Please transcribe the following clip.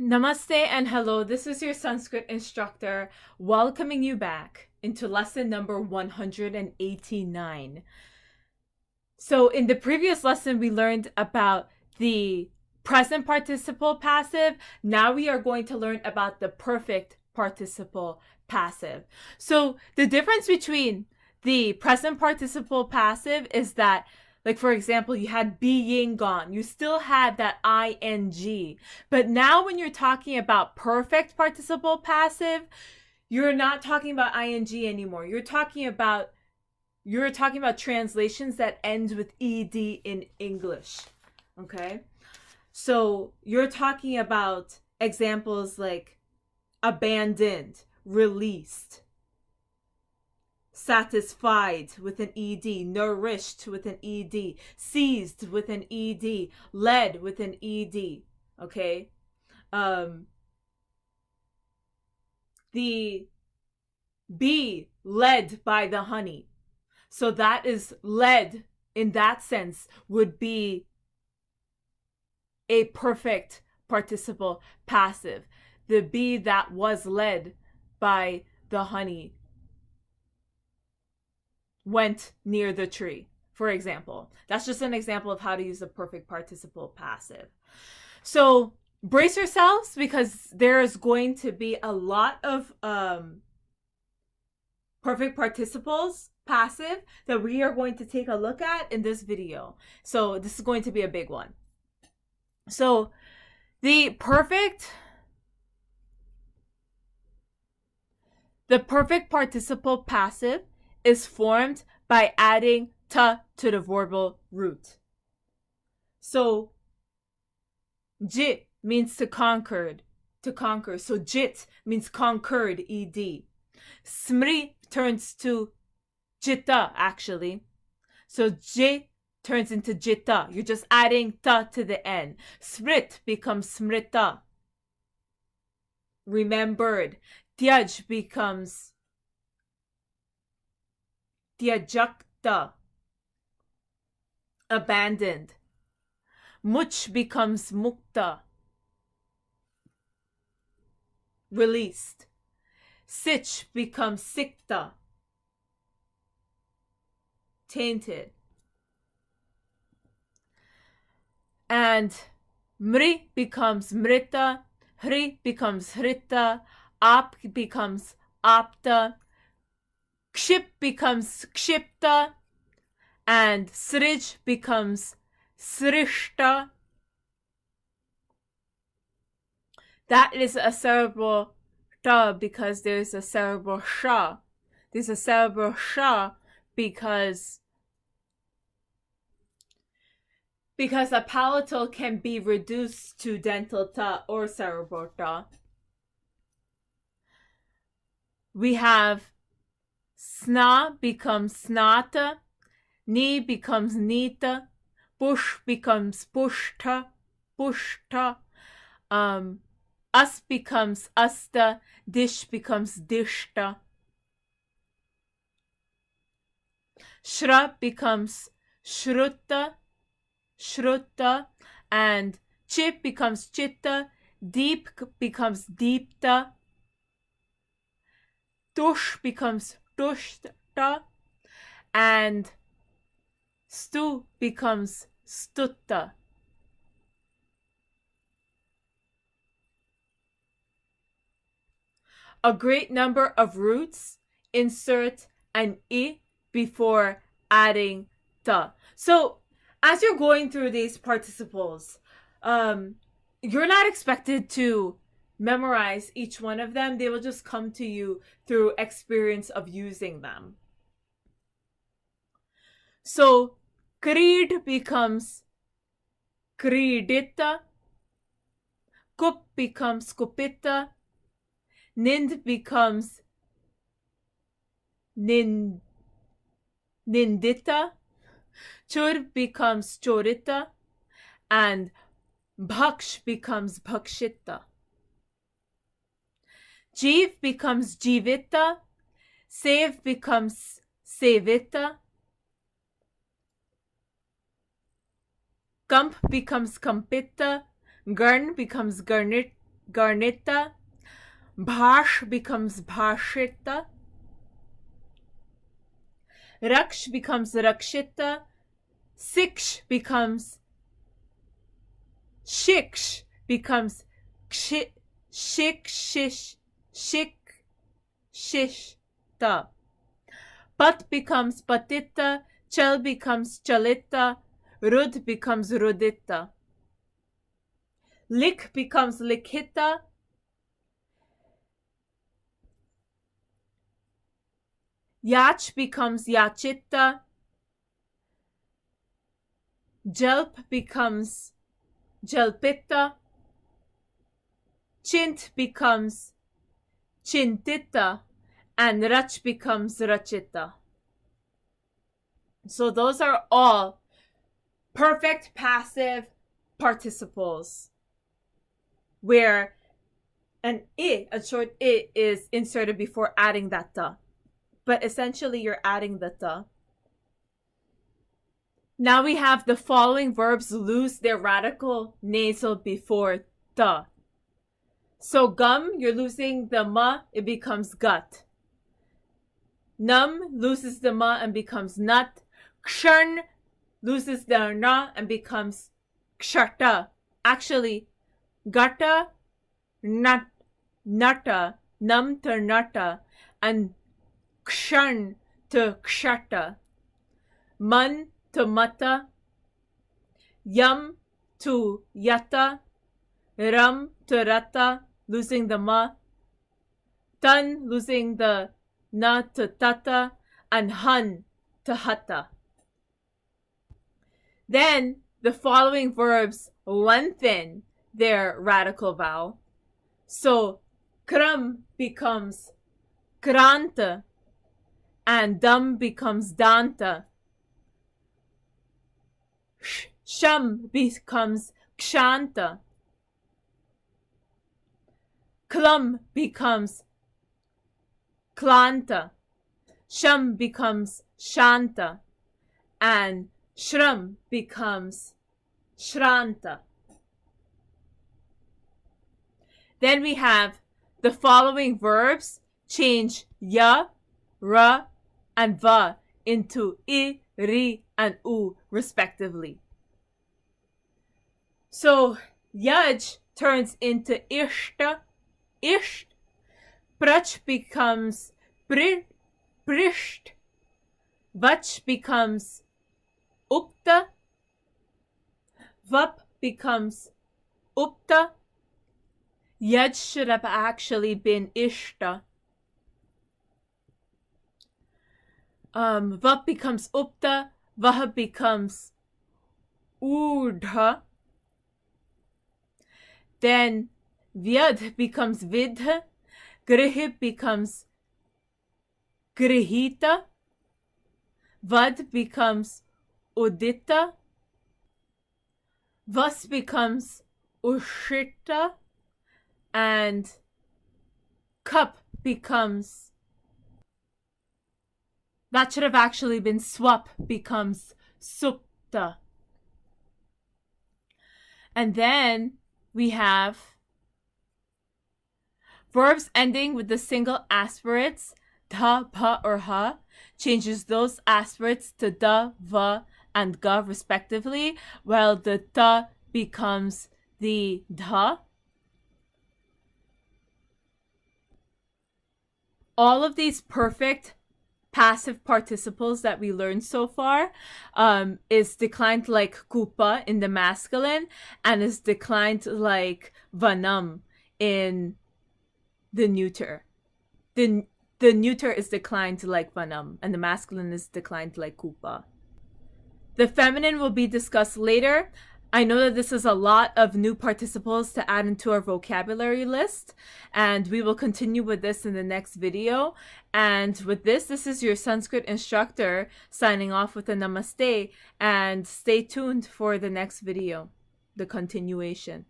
Namaste and hello. This is your Sanskrit instructor welcoming you back into lesson number 189. So in the previous lesson, we learned about the present participle passive. Now we are going to learn about the perfect participle passive. So the difference between the present participle passive is that, like, for example, you had being gone. You still had that ing. But now when you're talking about perfect participle passive, you're not talking about ing anymore. You're talking about translations that end with ed in English. Okay? So you're talking about examples like abandoned, released, satisfied with an ed, nourished with an ed, seized with an ed, led with an ed. Okay? The bee led by the honey. So that is led in that sense would be a perfect participle passive. The bee that was led by the honey went near the tree, for example. That's just an example of how to use the perfect participle passive. So brace yourselves because there is going to be a lot of perfect participles passive that we are going to take a look at in this video. So this is going to be a big one. So the perfect participle passive is formed by adding ta to the verbal root. So jit means to conquer. So jit means conquered, ed. Smri turns to jitta, actually. So j turns into jitta. You're just adding ta to the end. Smrit becomes smrita, remembered. Tyaj becomes tyajakta, abandoned. Much becomes mukta, released. Sich becomes sikta, tainted. And mri becomes mrita, hri becomes hrita, ap becomes apta, kship becomes kshipta, and srij becomes srishta. That is a cerebral ta because there's a cerebral sha. There's a cerebral sha because a palatal can be reduced to dental ta or cerebral ta. We have sna becomes snata, ni becomes nita, push becomes pushta, us becomes asta, dish becomes dishta. Shra becomes shrutta, and chip becomes chitta, deep becomes deepta, tush becomes tushta, and stu becomes stutta. A great number of roots insert an I before adding ta. So as you're going through these participles, you're not expected to memorize each one of them. They will just come to you through experience of using them. So creed becomes creedita, kup becomes kupita, nind becomes nindita, chur becomes chorita, and bhaksh becomes bhakshita. Jeev becomes jivita, save becomes sevita, Kamp becomes Kampita, Garn becomes Garnita, Garnita. Bhash becomes Bhashita. Raksh becomes Rakshita. Siksh becomes Shiksh becomes Shikshish. Shikshishta. Pat becomes Patita. Chal becomes Chalita. Rud becomes Rudita. Lik becomes Likhita. Yach becomes Yachita. Jalp becomes Jalpita. Chint becomes Chintita. And Rach becomes Rachita. So those are all perfect passive participles where an I, a short I, is inserted before adding that ta. But essentially you're adding the ta. Now we have the following verbs lose their radical nasal before ta. So gum, you're losing the ma, it becomes gut. Num loses the ma and becomes nut. Ksharn loses the na and becomes ksharta. Actually, gata, nut, nata, num to nata, and ksharn to ksharta. Man to mata, yum to yata, ram to rata, losing the ma, tan losing the na to tata, and han to hata. Then the following verbs lengthen their radical vowel. So kram becomes kranta, and dam becomes danta. Sham becomes kshanta. Klam becomes klanta. Sham becomes shanta. And shram becomes shranta. Then we have the following verbs change ya, ra, and va into I, ri, and u respectively. So yaj turns into ishta, isht. Prach becomes prisht. Vach becomes ukta. Vap becomes upta. Yaj should have actually been ishta. Vap becomes upta. Vaha becomes urdha. Then vyad becomes vidha. Grihip becomes grihita. Vad becomes udita. Vas becomes ushita. And cup becomes, that should have actually been swap, becomes supta. And then we have verbs ending with the single aspirates, ta, pa, or ha, changes those aspirates to da, va, and ga respectively, while the ta becomes the dha. All of these perfect passive participles that we learned so far is declined like kupa in the masculine and is declined like vanam in the neuter. The neuter is declined like vanam and the masculine is declined like kupa. The feminine will be discussed later. I know that this is a lot of new participles to add into our vocabulary list, and we will continue with this in the next video. And with this is your Sanskrit instructor signing off with a namaste, and stay tuned for the next video, the continuation.